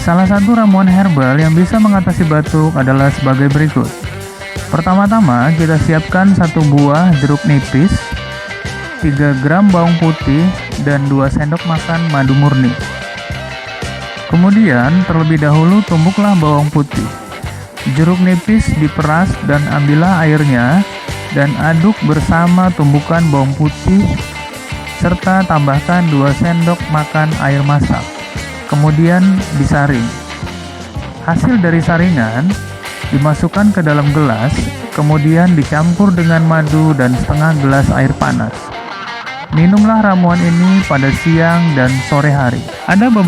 Salah satu ramuan herbal yang bisa mengatasi batuk adalah sebagai berikut. Pertama-tama, kita siapkan 1 buah jeruk nipis, 3 gram bawang putih, dan 2 sendok makan madu murni. Kemudian, terlebih dahulu tumbuklah bawang putih. Jeruk nipis diperas dan ambillah airnya, dan aduk bersama tumbukan bawang putih, serta tambahkan 2 sendok makan air masak. Kemudian disaring. Hasil dari saringan dimasukkan ke dalam gelas, kemudian dicampur dengan madu dan setengah gelas air panas. Minumlah ramuan ini pada siang dan sore hari. Ada beberapa